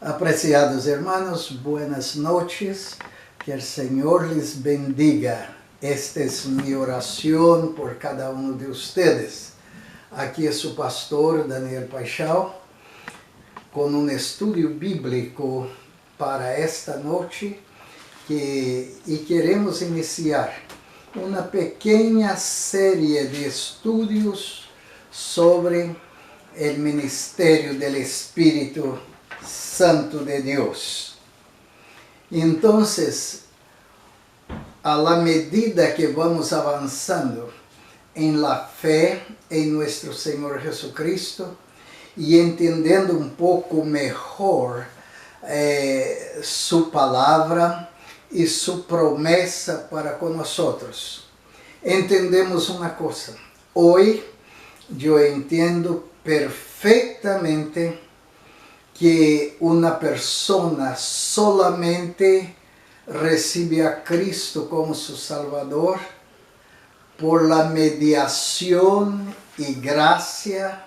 Apreciados hermanos, buenas noches, que el Señor les bendiga. Esta es mi oración por cada uno de ustedes. Aquí es su pastor Daniel Paixão, con un estudio bíblico para esta noche y queremos iniciar una pequeña serie de estudios sobre el ministerio del Espíritu Santo de Dios. Entonces, a la medida que vamos avanzando en la fe en nuestro Señor Jesucristo y entendiendo un poco mejor su palabra y su promesa para con nosotros, entendemos una cosa. Hoy yo entiendo perfectamente que una persona solamente recibe a Cristo como su Salvador por la mediación y gracia,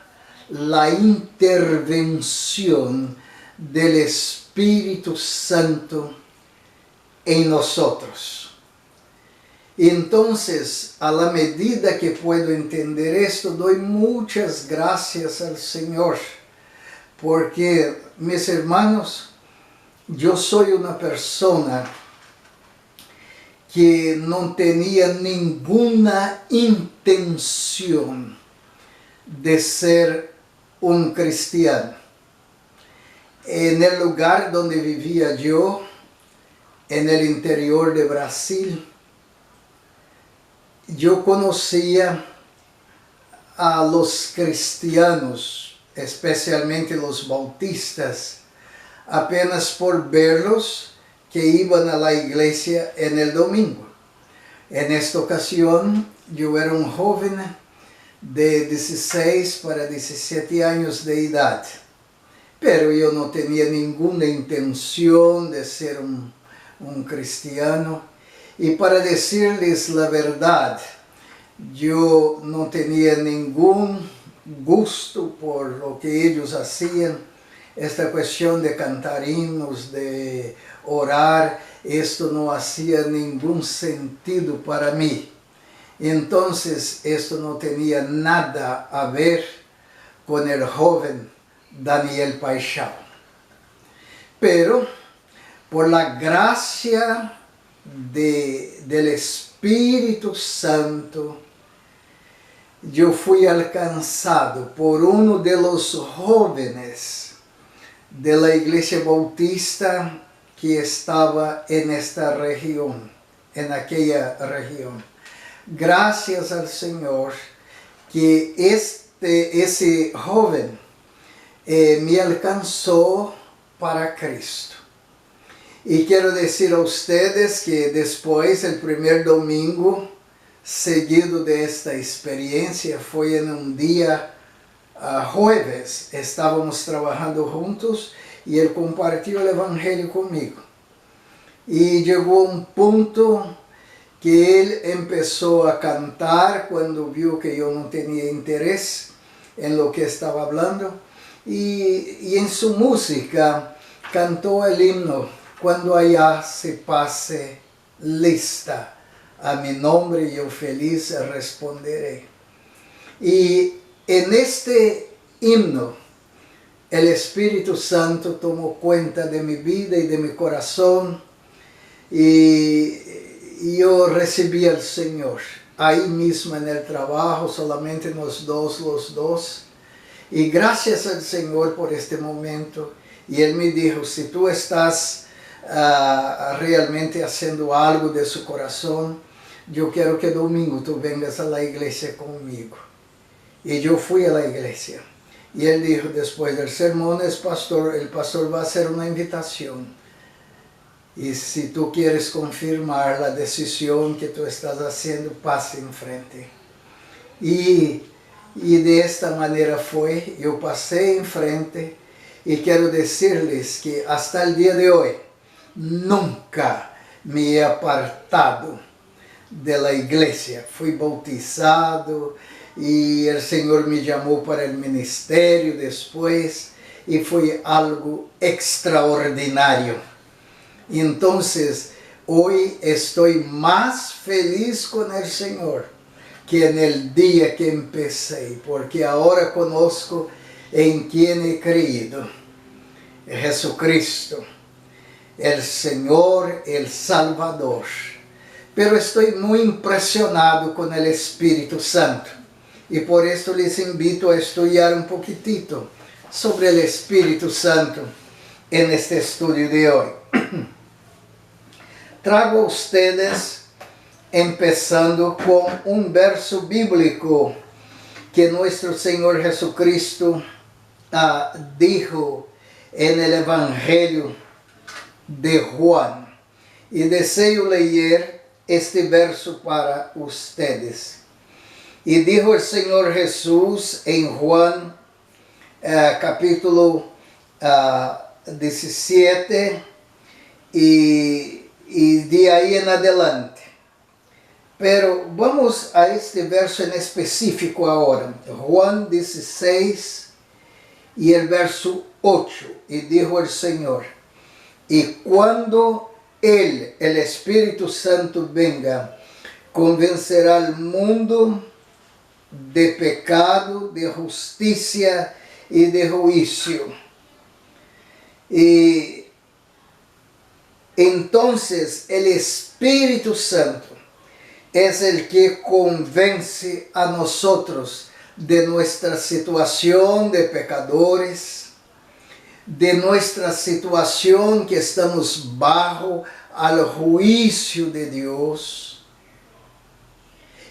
la intervención del Espíritu Santo en nosotros. Entonces, a la medida que puedo entender esto, doy muchas gracias al Señor, porque, mis hermanos, yo soy una persona que no tenía ninguna intención de ser un cristiano. En el lugar donde vivía yo, en el interior de Brasil, yo conocía a los cristianos, especialmente los bautistas, apenas por verlos que iban a la iglesia en el domingo. En esta ocasión yo era un joven de 16 para 17 años de edad, pero yo no tenía ninguna intención de ser un cristiano, y para decirles la verdad, yo no tenía ningún gusto por lo que ellos hacían. Esta cuestión de cantar himnos, de orar, esto no hacía ningún sentido para mí. Entonces, esto no tenía nada a ver con el joven Daniel Paixão. Pero, por la gracia del Espíritu Santo, yo fui alcanzado por uno de los jóvenes de la iglesia bautista que estaba en esta región, en aquella región. Gracias al Señor que ese joven me alcanzó para Cristo. Y quiero decir a ustedes que después, el primer domingo seguido de esta experiencia, fue en un día jueves, estábamos trabajando juntos y él compartió el Evangelio conmigo. Y llegó un punto que él empezó a cantar cuando vio que yo no tenía interés en lo que estaba hablando. Y en su música cantó el himno: cuando allá se pase lista a mi nombre, yo feliz responderé. Y en este himno, el Espíritu Santo tomó cuenta de mi vida y de mi corazón, y yo recibí al Señor ahí mismo en el trabajo, solamente los dos. Y gracias al Señor por este momento. Y Él me dijo: si tú estás realmente haciendo algo de su corazón, yo quiero que domingo tú vengas a la iglesia conmigo. Y yo fui a la iglesia. Y él dijo después del sermón: el pastor va a hacer una invitación. Y si tú quieres confirmar la decisión que tú estás haciendo, pase enfrente. Y de esta manera fue, yo pasé enfrente, y quiero decirles que hasta el día de hoy, nunca me he apartado de la iglesia. Fui bautizado y el Señor me llamó para el ministerio después, y fue algo extraordinario. Entonces, hoy estoy más feliz con el Señor que en el día que empecé, porque ahora conozco en quien he creído, Jesucristo, el Señor, el Salvador. Pero estoy muy impresionado con el Espíritu Santo y por esto les invito a estudiar un poquitito sobre el Espíritu Santo en este estudio de hoy. Trago a ustedes empezando con un verso bíblico que nuestro Señor Jesucristo dijo en el Evangelio de Juan. Y deseo leer este verso para ustedes. Y dijo el Señor Jesús en Juan capítulo 17 y de ahí en adelante. Pero vamos a este verso en específico ahora. Juan 16 y el verso 8. Y dijo el Señor, y cuando Él, el Espíritu Santo, venga, convencerá al mundo de pecado, de justicia y de juicio. Y entonces el Espíritu Santo es el que convence a nosotros de nuestra situación de pecadores, de nuestra situación que estamos bajo al juicio de Dios.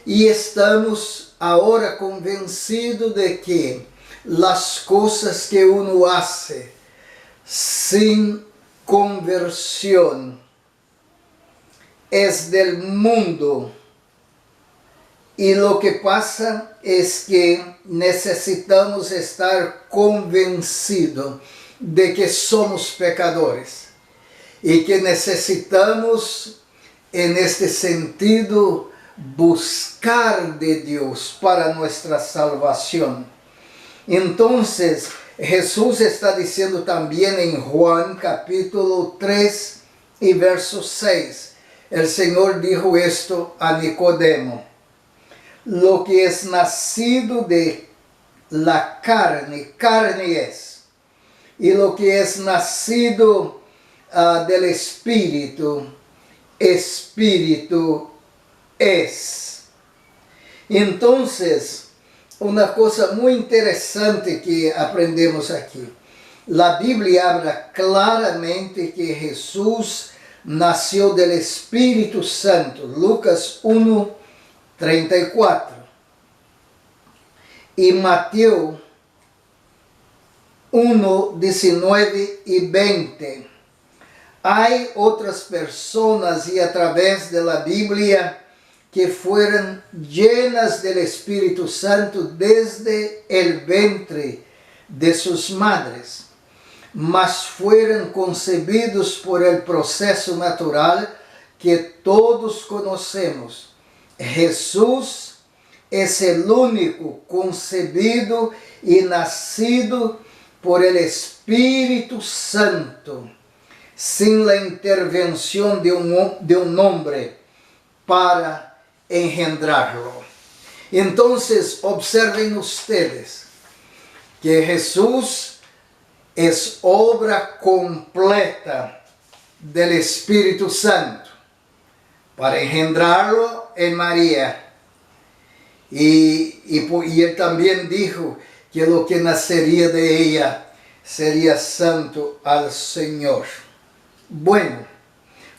Y estamos ahora convencidos de que las cosas que uno hace sin conversión es del mundo. Y lo que pasa es que necesitamos estar convencidos de que somos pecadores y que necesitamos en este sentido buscar de Dios para nuestra salvación. Entonces Jesús está diciendo también en Juan capítulo 3 y verso 6, el Señor dijo esto a Nicodemo: lo que es nacido de la carne, carne es. Y lo que es nacido del Espíritu, Espíritu es. Entonces, una cosa muy interesante que aprendemos aquí. La Biblia habla claramente que Jesús nació del Espíritu Santo. Lucas 1:34. Y Mateo 1:19 y 20. Hay otras personas y a través de la Biblia que fueron llenas del Espíritu Santo desde el vientre de sus madres, mas fueron concebidos por el proceso natural que todos conocemos. Jesús es el único concebido y nacido por el Espíritu Santo, sin la intervención de un hombre para engendrarlo. Entonces, observen ustedes que Jesús es obra completa del Espíritu Santo para engendrarlo en María. Y él también dijo que lo que nacería de ella sería santo al Señor. Bueno,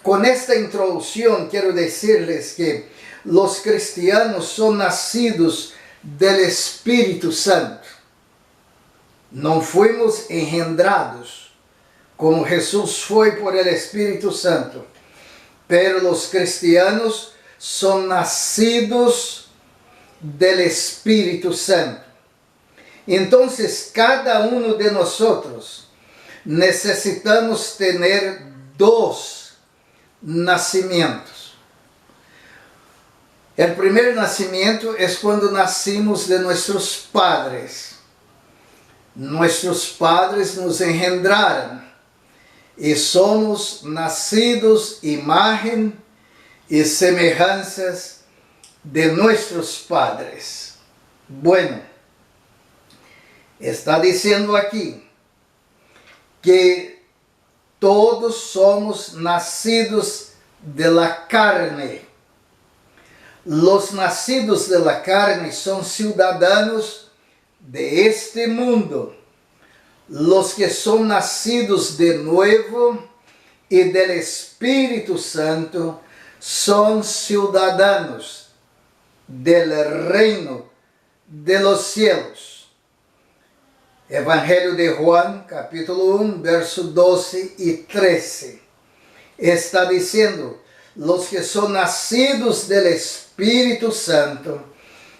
con esta introducción quiero decirles que los cristianos son nacidos del Espíritu Santo. No fuimos engendrados como Jesús fue por el Espíritu Santo, pero los cristianos son nacidos del Espíritu Santo. Entonces, cada uno de nosotros necesitamos tener dos nacimientos. El primer nacimiento es cuando nacimos de nuestros padres. Nuestros padres nos engendraron y somos nacidos imagen y semejanzas de nuestros padres. Bueno, está diciendo aquí que todos somos nacidos de la carne. Los nacidos de la carne son ciudadanos de este mundo. Los que son nacidos de nuevo y del Espíritu Santo son ciudadanos del reino de los cielos. Evangelio de Juan, capítulo 1, versos 12 y 13. Está diciendo, los que son nacidos del Espíritu Santo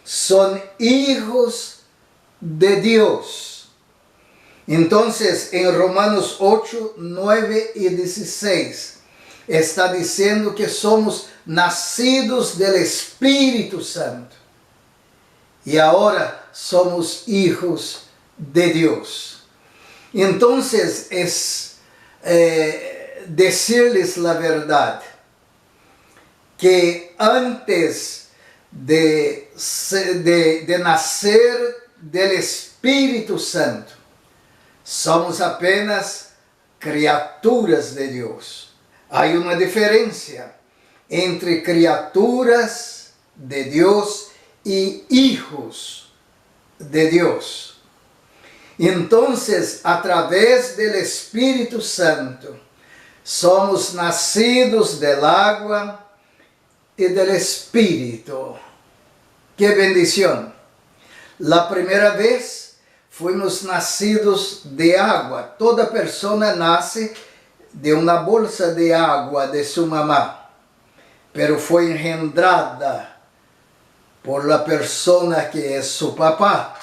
son hijos de Dios. Entonces, en Romanos 8, 9 y 16, está diciendo que somos nacidos del Espíritu Santo. Y ahora somos hijos de Dios. Entonces, es decirles la verdad, que antes de nacer del Espíritu Santo, somos apenas criaturas de Dios. Hay una diferencia entre criaturas de Dios y hijos de Dios. Entonces, a través del Espíritu Santo, somos nacidos del agua y del Espíritu. ¡Qué bendición! La primera vez fuimos nacidos de agua. Toda persona nace de una bolsa de agua de su mamá, pero fue engendrada por la persona que es su papá.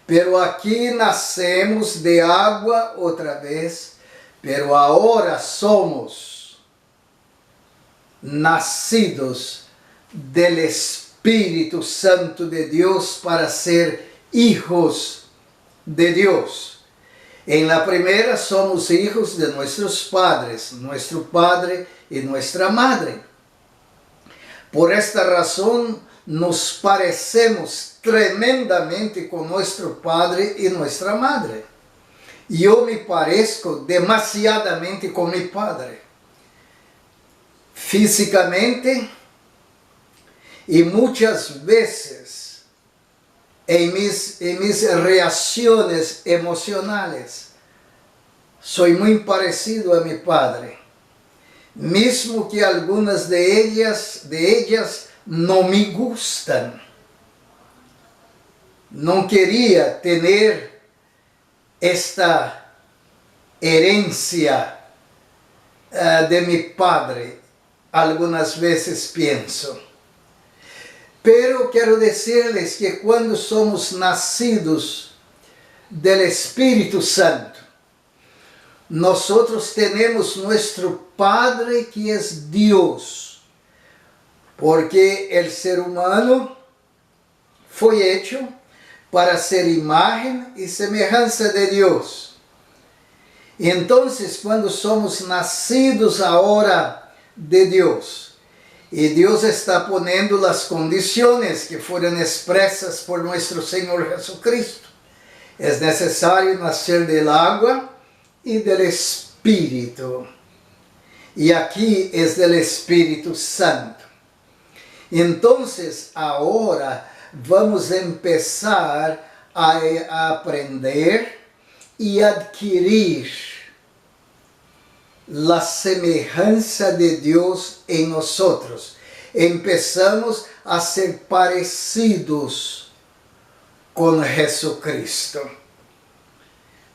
Pero aquí nacemos de agua otra vez, pero ahora somos nacidos del Espíritu Santo de Dios para ser hijos de Dios. En la primera somos hijos de nuestros padres, nuestro padre y nuestra madre. Por esta razón nos parecemos tremendamente con nuestro padre y nuestra madre. Yo me parezco demasiadamente con mi padre, físicamente y muchas veces en mis reacciones emocionales. Soy muy parecido a mi padre, mismo que algunas de ellas no me gustan. No quería tener esta herencia de mi padre, algunas veces pienso. Pero quiero decirles que cuando somos nacidos del Espíritu Santo, nosotros tenemos nuestro Padre que es Dios, porque el ser humano fue hecho para ser imagen y semejanza de Dios. Y entonces, cuando somos nacidos ahora de Dios, y Dios está poniendo las condiciones que fueron expresas por nuestro Señor Jesucristo. Es necesario nacer del agua y del Espíritu. Y aquí es del Espíritu Santo. Entonces, ahora vamos a empezar a aprender y adquirir la semejanza de Dios en nosotros. Empezamos a ser parecidos con Jesucristo.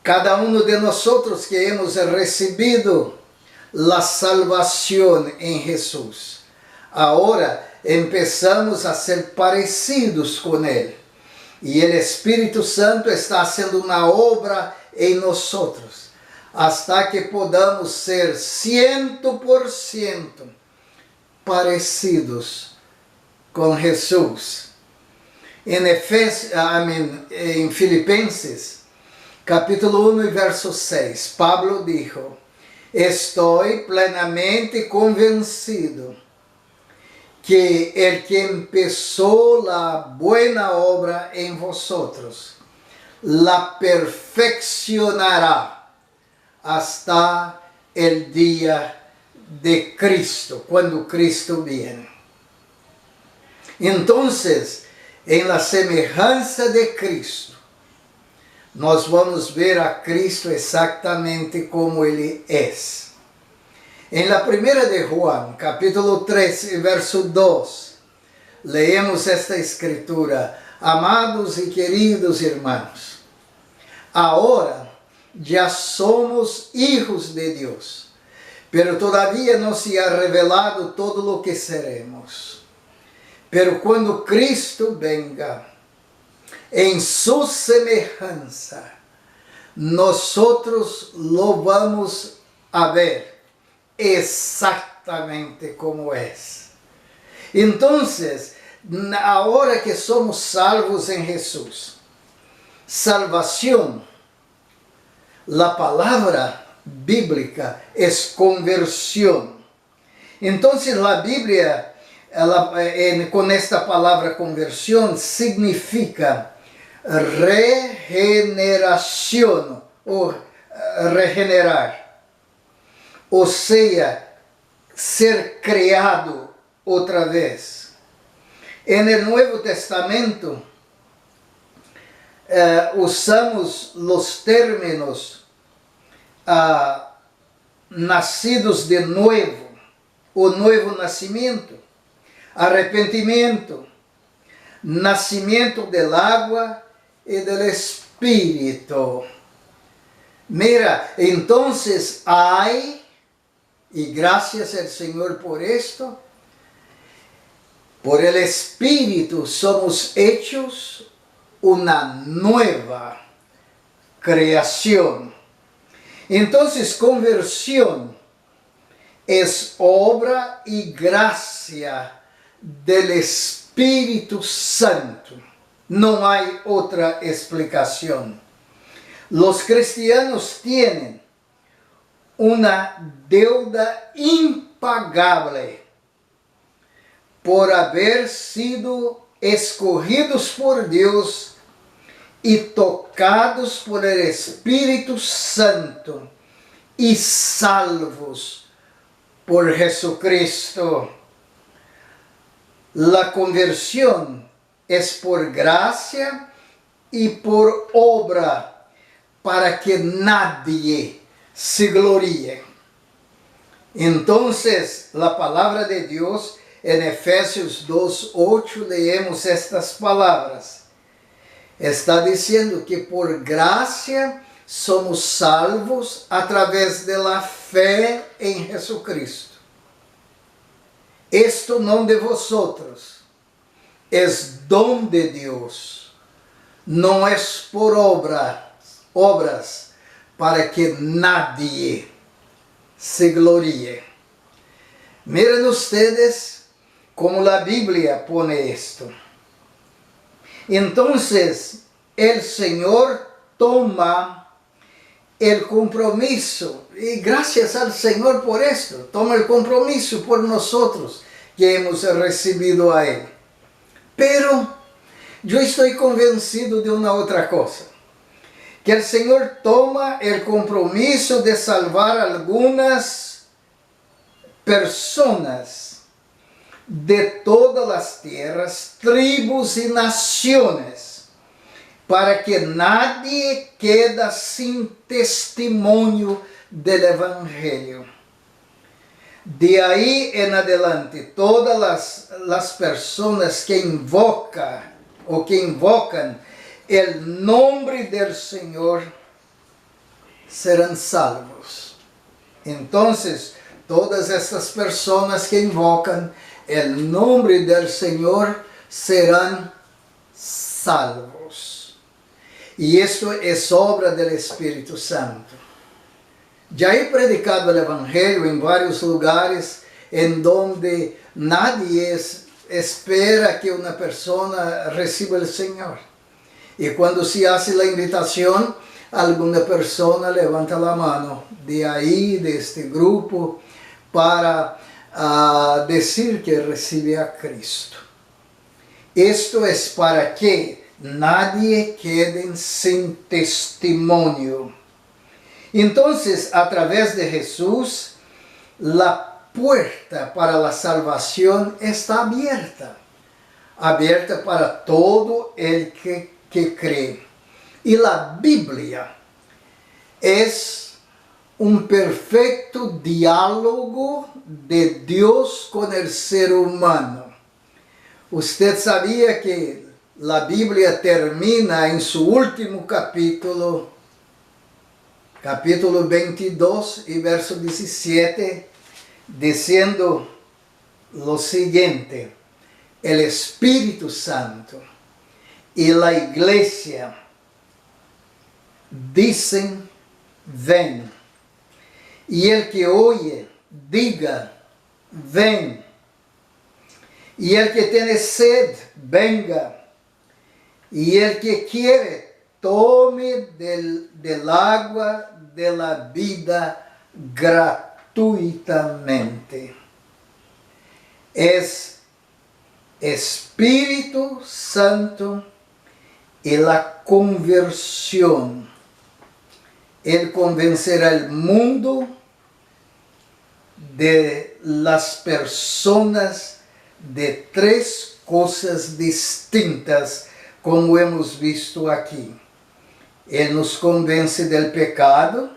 Cada uno de nosotros que hemos recibido la salvación en Jesús, ahora empezamos a ser parecidos con Él. Y el Espíritu Santo está haciendo una obra en nosotros, hasta que podamos ser 100% parecidos con Jesús. En Filipenses, capítulo 1 y verso 6, Pablo dijo: estoy plenamente convencido que el que empezó la buena obra en vosotros, la perfeccionará hasta el día de Cristo, cuando Cristo viene. Entonces, en la semejanza de Cristo, nós vamos ver a Cristo exatamente como Ele es. En la primera de Juan, capítulo 3, verso 2, leemos esta escritura: amados y queridos hermanos, ahora ya somos hijos de Dios, pero todavía no se ha revelado todo lo que seremos. Pero cuando Cristo venga, en su semejanza, nosotros lo vamos a ver exactamente como es. Entonces, ahora que somos salvos en Jesús, salvación, la palabra bíblica es conversión. Entonces la Biblia, con esta palabra conversión, significa regeneración o regenerar. O sea, ser creado otra vez. En el Nuevo Testamento usamos los términos nacidos de nuevo, o nuevo nacimiento, arrepentimiento, nacimiento del agua y del Espíritu. Mira, entonces hay, y gracias al Señor por esto, por el Espíritu somos hechos una nueva creación. Entonces, conversión es obra y gracia del Espíritu Santo. No hay otra explicación. Los cristianos tienen una deuda impagable por haber sido escogidos por Dios y tocados por el Espíritu Santo y salvos por Jesucristo. La conversión es por gracia y por obra, para que nadie se gloríe. Entonces, la palabra de Dios, en Efesios 2:8 leemos estas palabras. Está diciendo que por gracia somos salvos a través de la fe en Jesucristo. Esto no de vosotros, es don de Dios. No es por obras, para que nadie se gloríe. Miren ustedes como la Biblia pone esto. Entonces, el Señor toma el compromiso, y gracias al Señor por esto, toma el compromiso por nosotros que hemos recibido a Él. Pero yo estoy convencido de una otra cosa, que el Señor toma el compromiso de salvar algunas personas de todas las tierras, tribus y naciones, para que nadie quede sin testimonio del Evangelio. De ahí en adelante, todas las personas que invocan el nombre del Señor serán salvos. Entonces, todas estas personas que invocan el nombre del Señor serán salvos. Y esto es obra del Espíritu Santo. Ya he predicado el Evangelio en varios lugares en donde nadie espera que una persona reciba el Señor. Y cuando se hace la invitación, alguna persona levanta la mano de ahí, de este grupo, para decir que recibe a Cristo. Esto es para que nadie quede sin testimonio. Entonces, a través de Jesús, la puerta para la salvación está abierta. Abierta para todo el que cree. Y la Biblia es un perfecto diálogo de Dios con el ser humano. Usted sabía que la Biblia termina en su último capítulo 22 y verso 17, diciendo lo siguiente: el Espíritu Santo y la iglesia dicen, ven. Y el que oye, diga, ven. Y el que tiene sed, venga. Y el que quiere, tome del agua de la vida gratuitamente. Es Espíritu Santo y la conversión. Él convencerá al mundo de las personas de tres cosas distintas, como hemos visto aquí. Él nos convence del pecado,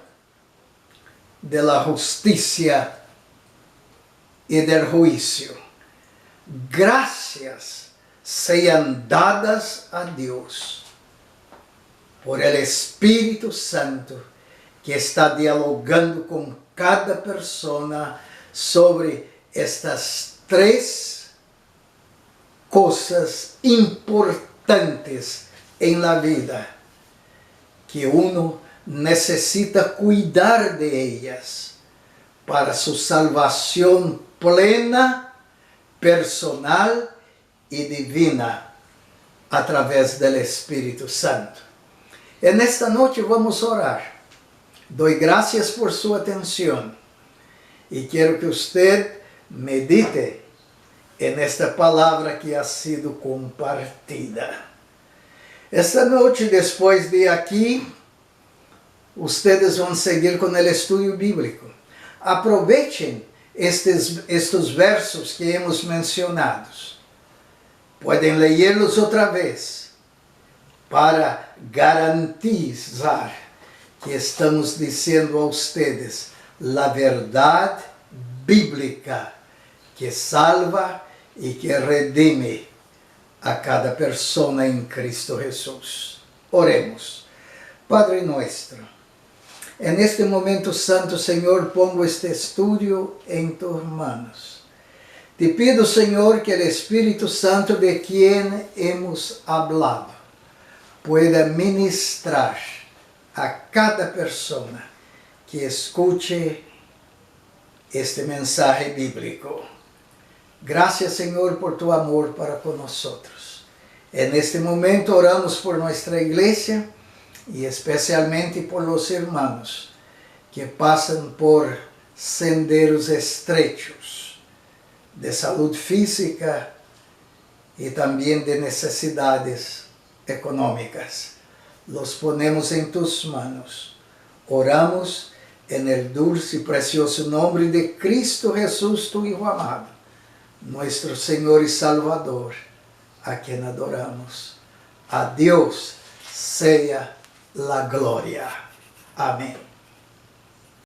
de la justicia y del juicio. Gracias sean dadas a Dios por el Espíritu Santo que está dialogando con cada persona sobre estas tres cosas importantes en la vida, que uno necesita cuidar de ellas para su salvación plena, personal y divina a través del Espíritu Santo. En esta noche vamos a orar. Doy gracias por su atención y quiero que usted medite en esta palabra que ha sido compartida. Esta noche, después de aquí, ustedes van a seguir con el estudio bíblico. Aprovechen estos versos que hemos mencionado. Pueden leerlos otra vez para garantizar que estamos diciendo a ustedes la verdad bíblica que salva y que redime a cada persona en Cristo Jesús. Oremos. Padre nuestro, en este momento santo, Señor, pongo este estudio en tus manos. Te pido, Señor, que el Espíritu Santo de quien hemos hablado pueda ministrar a cada persona que escuche este mensaje bíblico. Gracias, Señor, por tu amor para con nosotros. En este momento oramos por nuestra iglesia y especialmente por los hermanos que pasan por senderos estrechos de salud física y también de necesidades económicas. Los ponemos en tus manos. Oramos en el dulce y precioso nombre de Cristo Jesús, tu Hijo amado, nuestro Señor y Salvador, a quien adoramos. A Dios sea la gloria. Amén.